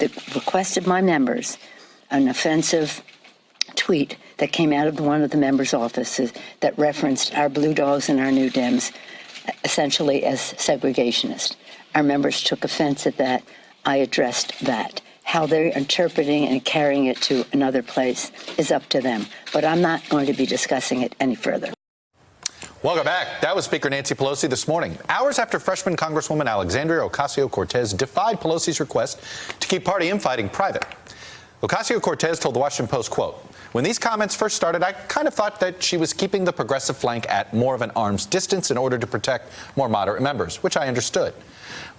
at the request of my members, an offensive tweet that came out of one of the members' offices that referenced our blue dogs and our new Dems essentially as segregationist. Our members took offense at that. I addressed that. How they're interpreting and carrying it to another place is up to them. But I'm not going to be discussing it any further. Welcome back. That was Speaker Nancy Pelosi this morning, hours after freshman Congresswoman Alexandria Ocasio-Cortez defied Pelosi's request to keep party infighting private. Ocasio-Cortez told the Washington Post, quote, "When these comments first started, I kind of thought that she was keeping the progressive flank at more of an arm's distance in order to protect more moderate members, which I understood.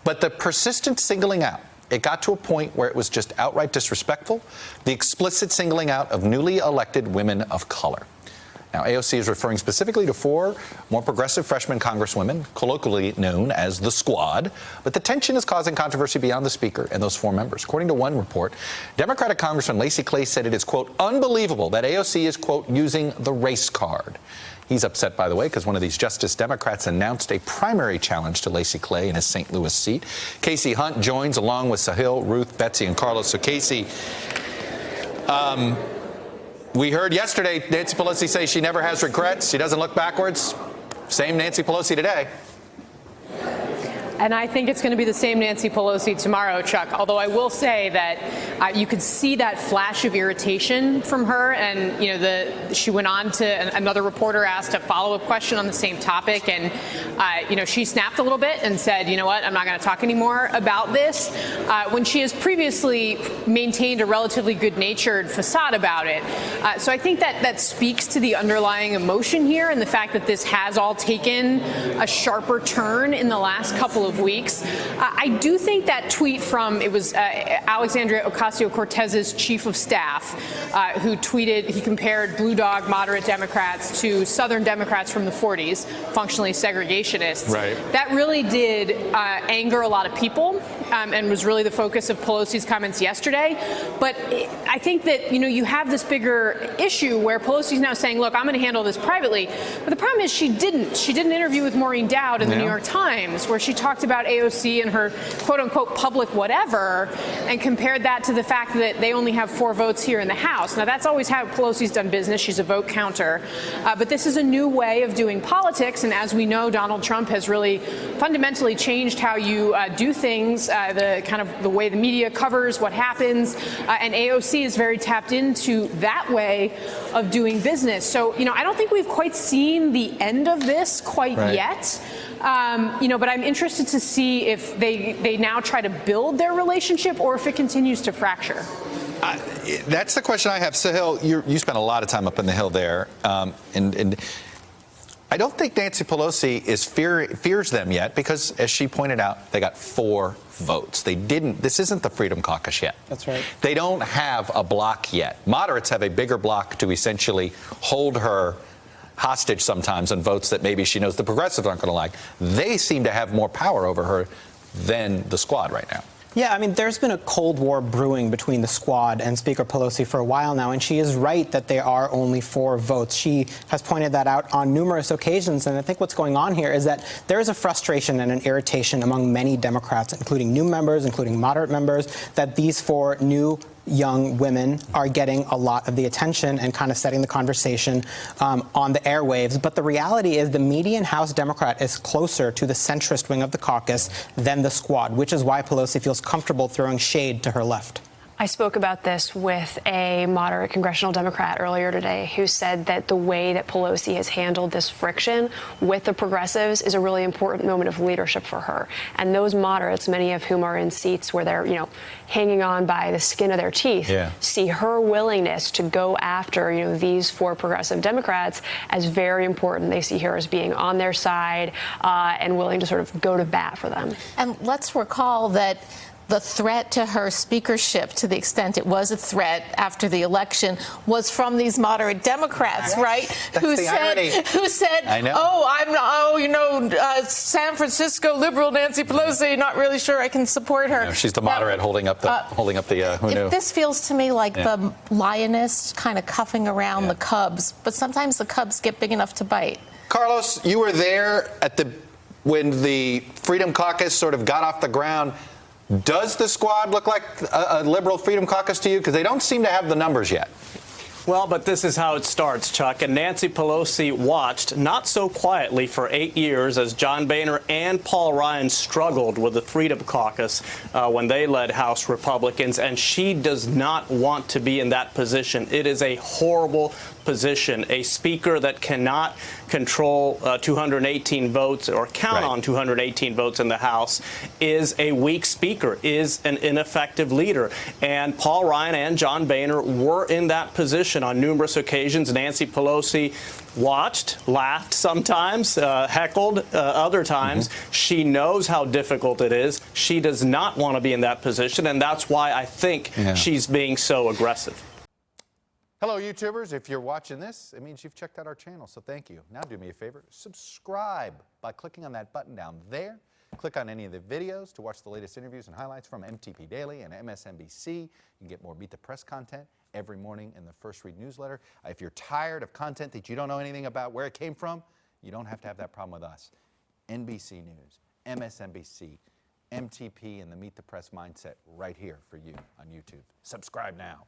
But the persistent singling out, it got to a point where it was just outright disrespectful, the explicit singling out of newly elected women of color." Now, AOC is referring specifically to 4 more progressive freshman congresswomen, colloquially known as the Squad. But the tension is causing controversy beyond the Speaker and those 4 members. According to one report, Democratic Congressman Lacey Clay said it is, quote, "unbelievable that AOC is, quote, using the race card." He's upset, by the way, because one of these Justice Democrats announced a primary challenge to Lacey Clay in his St. Louis seat. Kasie Hunt joins along with Sahil, Ruth, Betsy, and Carlos. So, Kasie, we heard yesterday Nancy Pelosi say she never has regrets. She doesn't look backwards. Same Nancy Pelosi today. And I think it's going to be the same Nancy Pelosi tomorrow, Chuck, although I will say that you could see that flash of irritation from her. And, you know, she went on to another reporter asked a follow-up question on the same topic. And, you know, she snapped a little bit and said, you know what, I'm not going to talk anymore about this, when she has previously maintained a relatively good-natured facade about it. So I think that speaks to the underlying emotion here and the fact that this has all taken a sharper turn in the last couple of weeks. I do think that tweet from, it was Alexandria Ocasio-Cortez's chief of staff, who tweeted, he compared blue dog moderate Democrats to Southern Democrats from the 40s, functionally segregationists. Right. That really did anger a lot of people and was really the focus of Pelosi's comments yesterday. But I think that, you know, you have this bigger issue where Pelosi's now saying, look, I'm going to handle this privately. But the problem is she didn't. She did an interview with Maureen Dowd in the New York Times where she talked about AOC and her quote-unquote public whatever and compared that to the fact that they only have 4 votes here in the House. Now, that's always how Pelosi's done business. She's a vote counter. But this is a new way of doing politics. And as we know, Donald Trump has really fundamentally changed how you do things, the way the media covers what happens. And AOC is very tapped into that way of doing business. So, you know, I don't think we've quite seen the end of this quite yet. You know, but I'm interested to see if they now try to build their relationship or if it continues to fracture. That's the question I have. Sahil, you spent a lot of time up in the Hill there, and I don't think Nancy Pelosi fears them yet because, as she pointed out, they got 4 votes. This isn't the Freedom Caucus yet. That's right. They don't have a block yet. Moderates have a bigger block to essentially hold her hostage sometimes on votes that maybe she knows the progressives aren't going to like. They seem to have more power over her than the Squad right now. Yeah, I mean, there's been a Cold War brewing between the Squad and Speaker Pelosi for a while now, and she is right that there are only 4 votes. She has pointed that out on numerous occasions, and I think what's going on here is that there is a frustration and an irritation among many Democrats, including new members, including moderate members, that these 4 new young women are getting a lot of the attention and kind of setting the conversation on the airwaves. But the reality is the median House Democrat is closer to the centrist wing of the caucus than the Squad, which is why Pelosi feels comfortable throwing shade to her left. I spoke about this with a moderate congressional Democrat earlier today who said that the way that Pelosi has handled this friction with the progressives is a really important moment of leadership for her. And those moderates, many of whom are in seats where they're, you know, hanging on by the skin of their teeth, see her willingness to go after, you know, these 4 progressive Democrats as very important. They see her as being on their side and willing to sort of go to bat for them. And let's recall that the threat to her speakership, to the extent it was a threat after the election, was from these moderate Democrats, right? Who said, San Francisco liberal Nancy Pelosi, not really sure I can support her. She's the moderate holding up the who knew. This feels to me like the lioness kind of cuffing around the cubs, but sometimes the cubs get big enough to bite. Carlos, you were there when the Freedom Caucus sort of got off the ground. Does the squad look like a liberal freedom caucus to you? Because they don't seem to have the numbers yet. Well, but this is how it starts, Chuck. And Nancy Pelosi watched, not so quietly, for 8 years as John Boehner and Paul Ryan struggled with the Freedom Caucus when they led House Republicans. And she does not want to be in that position. It is a horrible position. A speaker that cannot control 218 votes or count on 218 votes in the House is a weak speaker, is an ineffective leader. And Paul Ryan and John Boehner were in that position on numerous occasions. Nancy Pelosi watched, laughed sometimes, heckled other times. She knows how difficult it is. She does not want to be in that position, and that's why I think she's being so aggressive. Hello, YouTubers. If you're watching this, it means you've checked out our channel, so thank you. Now do me a favor, subscribe by clicking on that button down there. Click on any of the videos to watch the latest interviews and highlights from MTP Daily and MSNBC. You can get more Beat the Press content every morning in the First Read newsletter. If you're tired of content that you don't know anything about where it came from, you don't have to have that problem with us. NBC News, MSNBC, MTP, and the Meet the Press mindset right here for you on YouTube. Subscribe now.